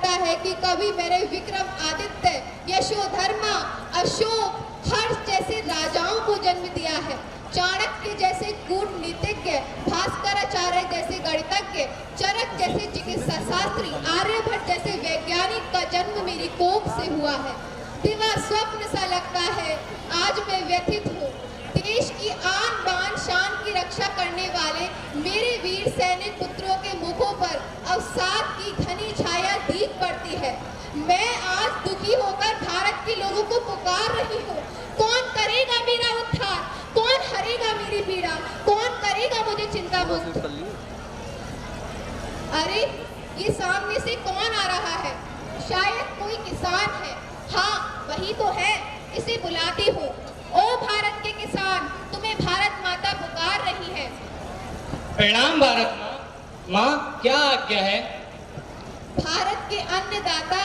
लगता है कि कभी मेरे विक्रम आदित्य, यशोधर्मा, अशोक, हर्ष जैसे राजाओं को जन्म दिया है। चाणक्य जैसे कूटनीतिज्ञ, भास्कराचार्य जैसे गणितज्ञ, चरक जैसे चिकित्सा शास्त्री, आर्यभट्ट जैसे वैज्ञानिक का जन्म मेरी कोख से हुआ है। दिवा स्वप्न सा लगता है, आज मैं व्यथित हूँ। देश की आन बान शान की रक्षा करने वाले मेरे वीर सैनिक पुत्रों के मुखों पर अवसाद की घनी छाया दीख पड़ती है। मैं आज दुखी होकर भारत के लोगों को पुकार रही हूँ, कौन करेगा मेरा उद्धार, कौन हरेगा मेरी पीड़ा, कौन करेगा मुझे चिंता मुक्त। अरे ये सामने से कौन आ रहा है? शायद कोई किसान है। हाँ वही तो है, इसे बुलाती हूँ। ओ भारत के किसान, तुम्हें भारत माता पुकार रही है। प्रणाम भारत माँ। माँ क्या आज्ञा है? भारत के अन्नदाता,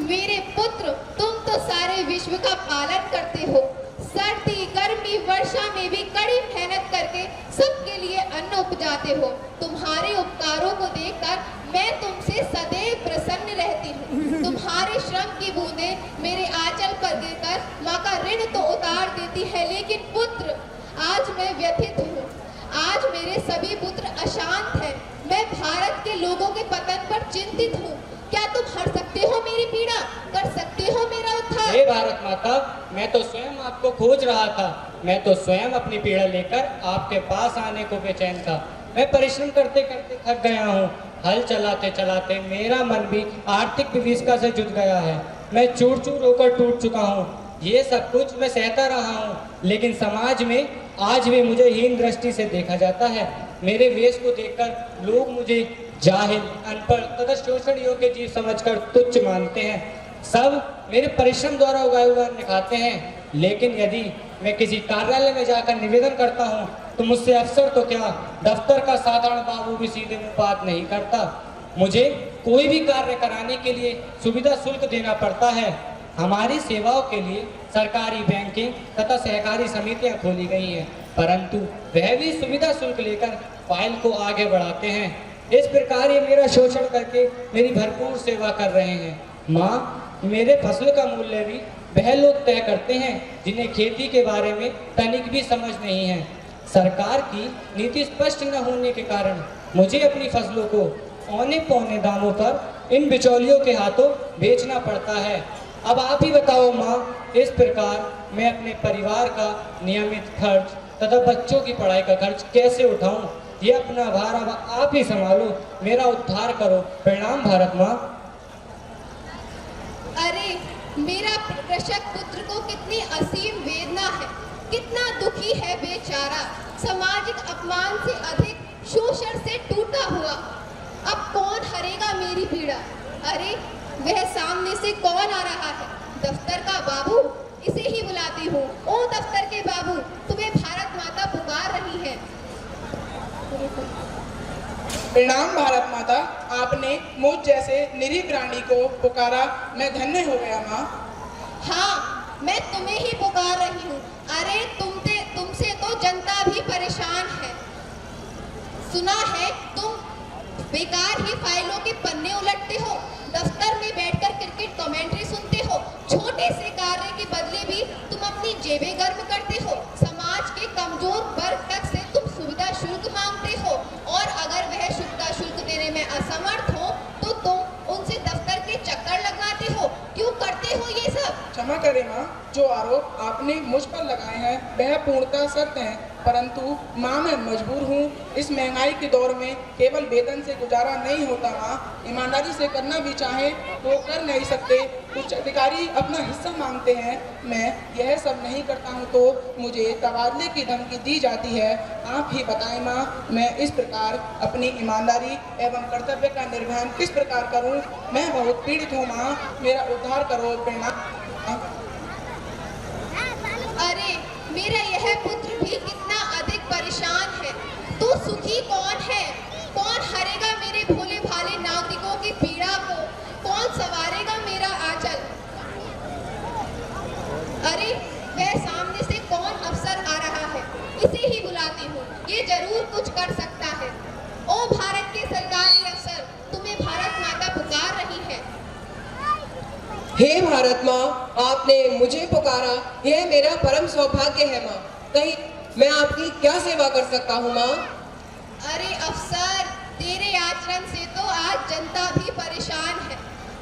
मेरे पुत्र, तुम तो सारे विश्व का पालन करते हो। सर्दी गर्मी वर्षा में भी कड़ी मेहनत करके सबके लिए अन्न उपजाते हो। तुम्हारे उपकारों को देखकर मैं तुमसे सदैव प्रसन्न रहती हूँ। तुम्हारे श्रम की बूंदें मेरे आंचल पर गिरकर माँ का ऋण तो उतार देती है, लेकिन पुत्र आज मैं व्यथित हूँ। आज मेरे सभी पुत्र अशांत हैं। मैं भारत के लोगों के पतन पर चिंतित हूँ। क्या तुम हर सकते हो मेरी पीड़ा, कर सकते हो मेरा उद्धार? हे भारत माता, मैं तो स्वयं आपको खोज रहा था। मैं तो स्वयं अपनी पीड़ा लेकर आपके पास आने को बेचैन था। मैं परिश्रम करते करते थक गया हूँ। हल चलाते चलाते मेरा मन भी आर्थिक विभीषिका से जुट गया है। मैं चूर चूर होकर टूट चुका हूँ। ये सब कुछ मैं सहता रहा हूँ, लेकिन समाज में आज भी मुझे हीन दृष्टि से देखा जाता है। मेरे वेश को देखकर लोग मुझे जाहिल, अनपढ़ तथा शोषण योग्य जीव समझकर तुच्छ मानते हैं। सब मेरे परिश्रम द्वारा उगाए हुए अन्न खाते हैं, लेकिन यदि मैं किसी कार्यालय में जाकर निवेदन करता हूँ तो मुझसे अफसर तो क्या, दफ्तर का साधारण बाबू भी सीधे मुंह बात नहीं करता। मुझे कोई भी कार्य कराने के लिए सुविधा शुल्क देना पड़ता है। हमारी सेवाओं के लिए सरकारी बैंकें तथा सहकारी समितियां खोली गई हैं, परंतु वह भी सुविधा शुल्क लेकर फाइल को आगे बढ़ाते हैं। इस प्रकार ये मेरा शोषण करके मेरी भरपूर सेवा कर रहे हैं। माँ, मेरे फसल का मूल्य भी वह लोग तय करते हैं जिन्हें खेती के बारे में तनिक भी समझ नहीं है। सरकार की नीति स्पष्ट न होने के कारण मुझे अपनी फसलों को औने पौने दामों पर इन बिचौलियों के हाथों बेचना पड़ता है। अब आप ही बताओ माँ, इस प्रकार मैं अपने परिवार का नियमित खर्च तथा बच्चों की पढ़ाई का खर्च कैसे उठाऊं? ये अपना भार अब आप ही संभालो, मेरा उद्धार करो। प्रणाम भारत माँ। अरे मेरा कृषक पुत्र को कितनी असीम वेदना है, कितना दुखी है बेचारा, सामाजिक अपमान से अधिक शोषण से टूटा हुआ। अब कौन हरेगा मेरी पीड़ा? अरे वह सामने से कौन आ रहा है? दफ्तर का बाबू, इसे ही बुलाती हूँ। ओ दफ्तर के बाबू, तुम्हें भारत माता पुकार रही है। प्रणाम भारत माता, आपने मुझ जैसे निरीह प्राणी को पुकारा, मैं धन्य हो गया माँ। हाँ मैं तुम्हें ही पुकार रही हूँ। अरे तुमसे तो जनता भी परेशान है। सुना है तुम बेकार ही फाइलों के पन्ने उलटते हो, दफ्तर में बैठकर क्रिकेट कमेंट्री सुनते हो, छोटे से कार्य के बदले भी तुम अपनी जेबें गर्म करते हो, समाज के कमजोर वर्ग तक से तुम सुविधा शुल्क मांगते हो, और अगर वह सुविधा शुल्क देने में असमर्थ हो तो तुम उनसे दफ्तर के चक्कर लगवाते हो। क्यों करते हो ये सब? क्षमा करें माँ, जो आरोप आपने मुझ पर लगाए हैं वह पूर्णतः सत्य हैं, परंतु माँ मैं मजबूर हूँ। इस महंगाई के दौर में केवल वेतन से गुजारा नहीं होता माँ, ईमानदारी से करना भी चाहे तो कर नहीं सकते। कुछ अधिकारी अपना हिस्सा मांगते हैं, मैं यह सब नहीं करता हूँ तो मुझे तबादले की धमकी दी जाती है। आप ही बताएं माँ, मैं इस प्रकार अपनी ईमानदारी एवं कर्तव्य का निर्वहन किस प्रकार करूँ? मैं बहुत पीड़ित हूँ माँ, मेरा उद्धार करो। प्रणाम। अरे मेरा यह पुत्र भी कितना अधिक परेशान है, तो सुखी कौन है? कौन हरेगा मेरे भोले भाले नागरिकों की पीड़ा को? कौन सवारेगा मेरा आंचल? अरे वह सामने से कौन अफसर आ रहा है? इसे ही बुलाती हूँ, ये जरूर कुछ कर सकता है। ओ भारत के सरकारी अफसर, तुम्हें भारत माता पुकार रही है। हे भारत माँ, आपने मुझे पुकारा, यह मेरा परम सौभाग्य है माँ। कहीं मैं आपकी क्या सेवा कर सकता हूँ माँ? अरे अफसर, तेरे आचरण से तो आज जनता भी परेशान है।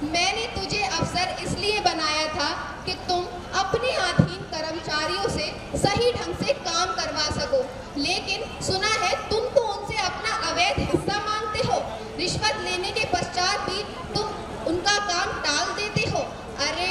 मैंने तुझे अफसर इसलिए बनाया था कि तुम अपने अधीन कर्मचारियों से सही ढंग से काम करवा सको, लेकिन सुना है तुम तो उनसे अपना अवैध हिस्सा मांगते हो। रिश्वत लेने के पश्चात भी तुम उनका काम टाल देते हो। अरे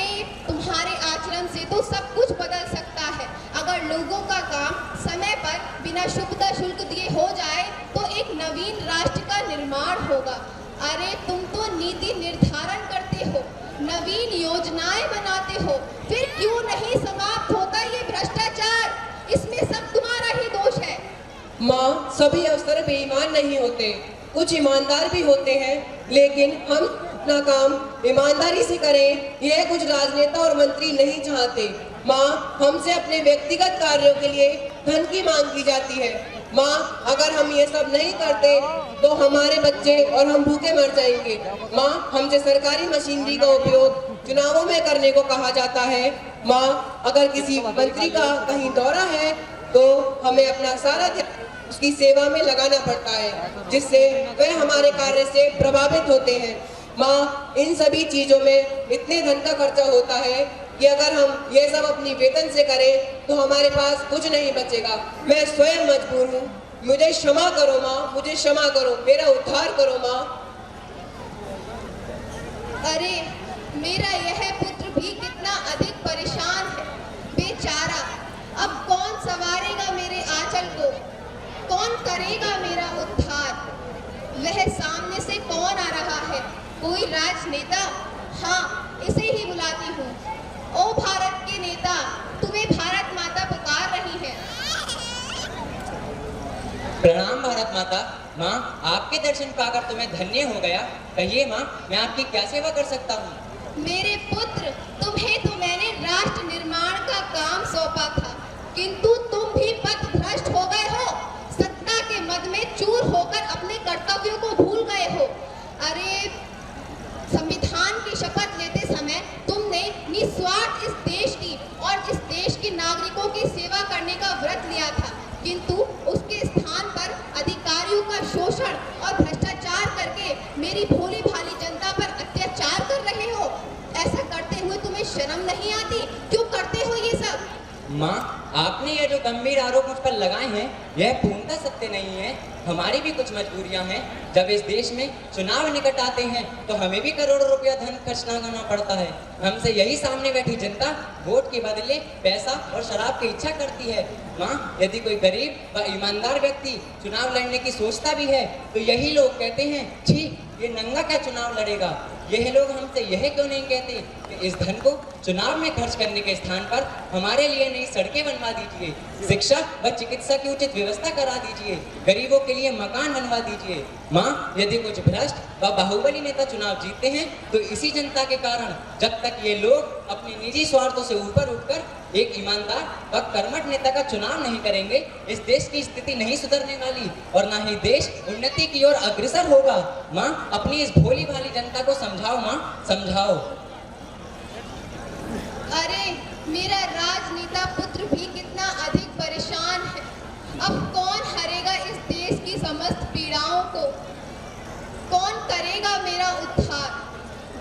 तुम्हारे आचरण से तो सब कुछ बदल सकता है। अगर लोगों का काम समय पर बिना शुल्क शुल्क दिए हो जाए तो एक नवीन राष्ट्र का निर्माण होगा। अरे तुम तो नीति निर्धारण करते हो, नवीन योजनाएं बनाते हो, फिर क्यों नहीं समाप्त होता ये भ्रष्टाचार? इसमें सब तुम्हारा ही दोष है। माँ, सभी अफसर बेईमान नहीं होते, कुछ ईमानदार भी होते हैं, लेकिन हम अपना काम ईमानदारी से करें, यह कुछ राजनेता और मंत्री नहीं चाहते। माँ, हमसे अपने व्यक्तिगत कार्यों के लिए धन की मांग की जाती है। माँ, अगर हम ये सब नहीं करते तो हमारे बच्चे और हम भूखे मर जाएंगे। माँ, हमसे सरकारी मशीनरी का उपयोग चुनावों में करने को कहा जाता है। माँ, अगर किसी मंत्री का कहीं दौरा है तो हमें अपना सारा ध्यान उसकी सेवा में लगाना पड़ता है, जिससे वह हमारे कार्य से प्रभावित होते हैं। माँ, इन सभी चीजों में इतने धन का खर्चा होता है कि अगर हम ये सब अपनी वेतन से करें तो हमारे पास कुछ नहीं बचेगा। मैं स्वयं मजबूर हूँ, मुझे क्षमा करो माँ, मुझे क्षमा करो, मेरा उद्धार करो माँ। अरे मेरा यह पुत्र भी कितना अधिक परेशान है, बेचारा। अब कौन संवारेगा मेरे आंचल को, कौन करेगा मेरा उद्धार? वह सामने से कौन आ रहा है? कोई राजनेता? हाँ, इसे ही बुलाती हूँ। ओ भारत के नेता, तुम्हें भारत माता पुकार रही है। प्रणाम भारत माता। माँ, आपके दर्शन पाकर तो मैं धन्य हो गया। कहिए माँ, मैं आपकी क्या सेवा कर सकता हूँ? मेरे पुत्र, तुम्हें तो मैंने राष्ट्र निर्माण का काम सौंपा था, किंतु तुम भी पथ भ्रष्ट हो गए हो। सत्ता के मद में चूर होकर अपने कर्तव्यों को भूल गए हो। अरे संविधान की शपथ लेते समय तुमने निस्वार्थ इस देश की और इस देश के नागरिकों की सेवा करने का व्रत लिया था, किंतु उसके स्थान पर अधिकारियों का शोषण और भ्रष्टाचार करके मेरी भोली भाली जनता पर अत्याचार कर रहे हो। ऐसा करते हुए तुम्हें शर्म नहीं आती? क्यों करते हो ये सब? माँ, आपने ये जो गंभीर आरोप मुझ पर लगाए हैं, यह पूर्णतः सत्य नहीं है। हमारी भी कुछ मजबूरियां हैं। जब इस देश में चुनाव निकट आते हैं तो हमें भी करोड़ों रुपया धन खर्च करना पड़ता है। हमसे यही सामने बैठी जनता वोट के बदले पैसा और शराब की इच्छा करती है। माँ, यदि कोई गरीब व ईमानदार व्यक्ति चुनाव लड़ने की सोचता भी है तो यही लोग कहते हैं, छी, ये नंगा क्या चुनाव लड़ेगा। यह लोग हमसे यह क्यों नहीं कहते कि इस धन को चुनाव में खर्च करने के स्थान पर हमारे लिए नई सड़कें बनवा दीजिए, शिक्षा व चिकित्सा की उचित व्यवस्था करा दीजिए, गरीबों के लिए मकान बनवा दीजिए। माँ, यदि कुछ भ्रष्ट व बाहुबली नेता चुनाव जीतते हैं तो इसी जनता के कारण। जब तक ये लोग अपने निजी स्वार्थों से ऊपर उठकर एक ईमानदार व कर्मठ नेता का चुनाव नहीं करेंगे, इस देश की स्थिति नहीं सुधरने वाली और न ही देश उन्नति की ओर अग्रसर होगा। माँ, अपनी इस भोली भाली जनता को समझाओ माँ, समझाओ। अरे मेरा राजनेता पुत्र भी कितना अधिक परेशान है। अब कौन हरेगा इस देश की समस्त पीड़ाओं को? कौन करेगा मेरा उद्धार?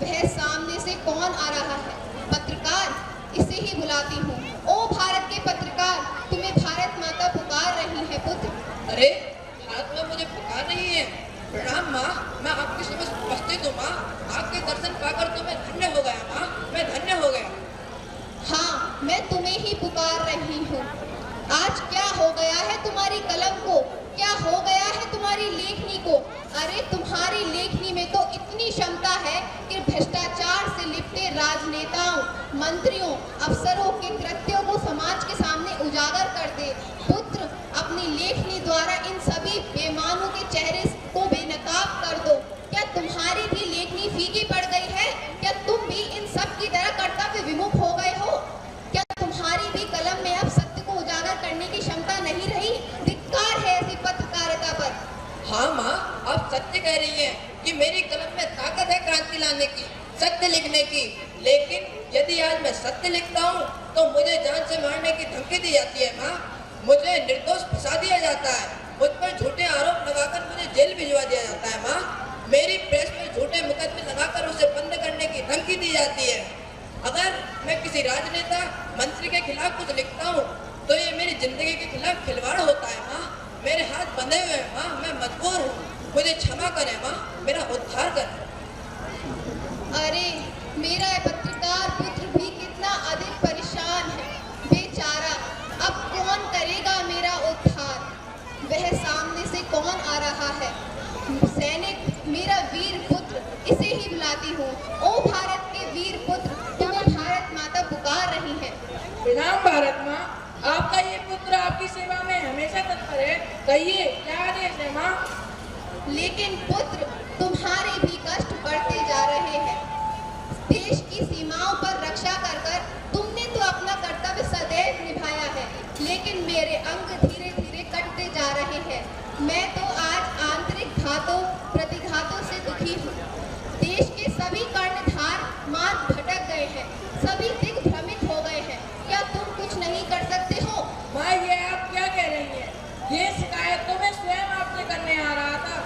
वह सामने से कौन आ रहा है? पत्रकार, इसे ही बुलाती हूँ। ओ भारत के पत्रकार, तुम्हें भारत माता पुकार रही है पुत्र। अरे भारत में मुझे पुकार रही है। प्रणाम माँ, मैं आपकी समझ उपस्थित हूँ माँ। आपके दर्शन पाकर तो मैं धन्य हो गया माँ, मैं धन्य हो गया। हाँ, मैं तुम्हें ही पुकार रही हूँ। आज क्या हो गया है तुम्हारी कलम को? क्या हो गया है तुम्हारी लेखनी को? अरे तुम्हारी लेखनी में तो इतनी क्षमता है कि भ्रष्टाचार से लिपटे राजनेताओं, मंत्रियों, अफसरों के कृत्यों को समाज के सामने उजागर कर दे। पुत्र, अपनी लेखनी द्वारा इन सभी बेईमानों के चेहरे को बेनकाब कर दो। क्या तुम्हारी भी लेखनी फीकी पड़ गई है? क्या तुम भी इन सब की तरह कर्तव्य विमुख हो गए हो? क्या तुम्हारी भी कलम में अब सत्य को उजागर करने की क्षमता नहीं रही? धिक्कार है ऐसी पत्रकारिता पर। हाँ माँ, आप सत्य कह रही हैं कि मेरी कलम में ताकत है क्रांति लाने की। सत्य लिखने की, लेकिन यदि आज मैं सत्य लिखता हूँ तो मुझे जान से मारने की धमकी दी जाती है माँ। मुझे निर्दोष फंसा दिया जाता है, मुझ पर झूठे आरोप लगाकर मुझे जेल भिजवा दिया जाता है माँ। मेरी प्रेस पर झूठे मुकदमे लगाकर उसे बंद करने की धमकी दी जाती है। अगर मैं किसी राजनेता मंत्री के खिलाफ कुछ लिखता हूँ तो ये मेरी जिंदगी के खिलाफ खिलवाड़ होता है माँ। मेरे हाथ बंधे हुए हैं माँ, मैं मजबूर हूँ, मुझे क्षमा करें माँ, मेरा उद्धार करें। अरे मेरा ये पत्रकार पुत्र भी कितना अधिक परेशान है, बेचारा। अब कौन करेगा मेरा उद्धार? वह सामने से कौन आ रहा है? सैनिक, मेरा वीर पुत्र, इसे ही बुलाती हूँ। ओ भारत के वीर पुत्र, तुम्हें भारत माता पुकार रही है। प्रणाम भारत माँ, आपका ये पुत्र आपकी सेवा में हमेशा तत्पर है। कहिए क्या आदेश है माँ? लेकिन पुत्र, तुम्हारे भी कष्ट बढ़ते जा रहे हैं। देश की सीमाओं पर रक्षा कर कर तुमने तो अपना कर्तव्य सदैव निभाया है, लेकिन मेरे अंग धीरे धीरे कटते जा रहे हैं। मैं तो आज आंतरिक घातों प्रतिघातों से दुखी हूँ। देश के सभी कर्णधार मार्ग भटक गए हैं, सभी दिग्भ्रमित हो गए हैं। क्या तुम कुछ नहीं कर सकते हो? माँ, ये आप क्या कह रही हैं? ये शिकायत तो मैं स्वयं आपसे करने आ रहा था।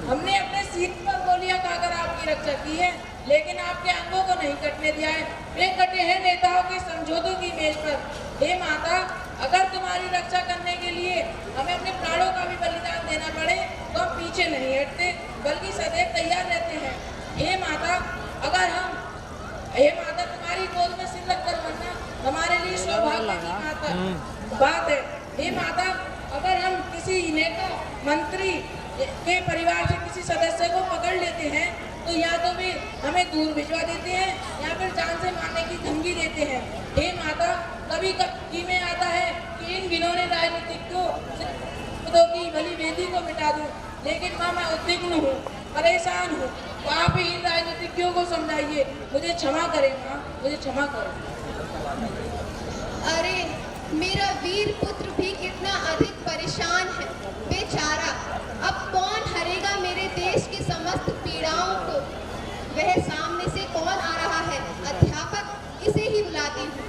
हमने अपने सीट पर गोलियां खाकर आपकी रक्षा की है, लेकिन आपके अंगों को नहीं कटने दिया है। वे कटे हैं नेताओं के समझौतों की मेज पर। हे माता, अगर तुम्हारी रक्षा करने के लिए हमें अपने प्राणों का भी बलिदान देना पड़े तो हम पीछे नहीं हटते, बल्कि सदैव तैयार रहते हैं। हे माता, तुम्हारी गोद में सिर रखकर मरना हमारे लिए सौभाग्य की बात है। हे माता, अगर हम किसी नेता मंत्री के परिवार से किसी सदस्य को पकड़ लेते हैं तो या तो वे हमें दूर भिजवा देते हैं या फिर जान से मारने की धमकी देते हैं। हे माता, कभी कभी में आता है कि इन घिनौने राजनीतिज्ञों की भली वेदी को मिटा दूं, लेकिन माँ, मैं उद्विग्न हूँ, परेशान हूँ। तो आप ही इन राजनीतिज्ञों को समझाइए। मुझे क्षमा करें माँ, मुझे क्षमा करें। अरे मेरा वीर पुत्र भी कितना अधिक परेशान है, बेचारा। अब कौन हरेगा मेरे देश की समस्त पीड़ाओं को? वह सामने से कौन आ रहा है? अध्यापक, इसे ही बुलाती हूँ।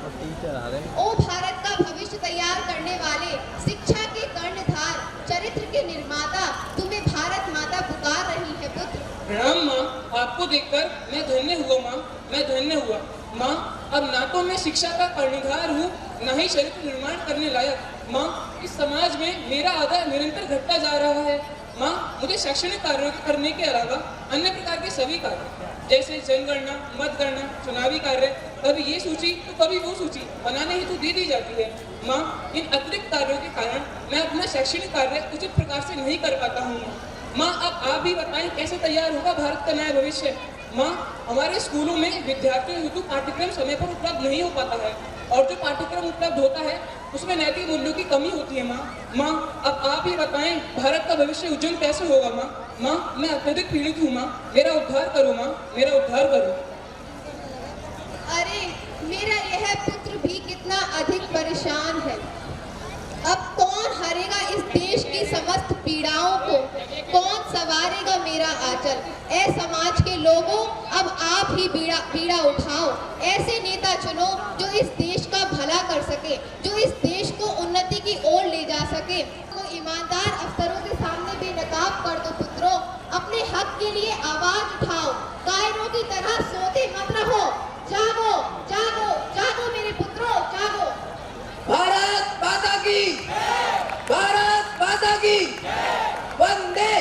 ओ भारत का भविष्य तैयार करने वाले, शिक्षा के कर्णधार, चरित्र के निर्माता, तुम्हें भारत माता पुकार रही है पुत्र। प्रणाम माँ, आपको देखकर मैं धन्य हुआ माँ, मैं धन्य हुआ माँ। अब ना तो मैं शिक्षा का कर्णधार हूँ, ना ही चरित्र निर्माण करने लायक। माँ, इस समाज में मेरा आदर निरंतर घटता जा रहा है। माँ, मुझे शैक्षणिक कार्यों के करने के अलावा अन्य प्रकार के सभी कार्य जैसे जनगणना, मतगणना, चुनावी कार्य, कभी ये सूची तो कभी वो सूची बनाने हेतु दे दी जाती है। माँ, इन अतिरिक्त कार्यों के कारण मैं अपना शैक्षणिक कार्य उचित प्रकार से नहीं कर पाता हूँ। माँ, अब आप भी बताएं कैसे तैयार होगा भारत का नया भविष्य? माँ, हमारे स्कूलों में विद्यार्थियों हेतु पाठ्यक्रम समय पर उपलब्ध नहीं हो पाता है, और जो पाठ्यक्रम उपलब्ध होता है उसमें नैतिक मूल्यों की कमी होती है। माँ, अब आप ही बताएं भारत का भविष्य उज्जवल कैसे होगा? माँ, मैं अत्यधिक पीड़ित हूँ। माँ, मेरा उद्धार करो। माँ, मेरा उद्धार करो। अरे मेरा यह पुत्र भी कितना अधिक परेशान है। अब कौन हरेगा इस देश की समस्त पीड़ाओं को? कौन सवारेगा मेरा आंचल? ऐ समाज के लोगों, अब आप ही पीड़ा उठाओ। ऐसे नेता चुनो जो इस देश का भला कर सके, जो इस देश को उन्नति की ओर ले जा सके। तो ईमानदार अफसरों के सामने बेनकाब कर दो पुत्रों। अपने हक के लिए आवाज उठाओ, कायरों की तरह सोते मत रहो। जागो, जागो, जागो मेरे पुत्रों, जागो। भारत माता की, भारत माता की, वंदे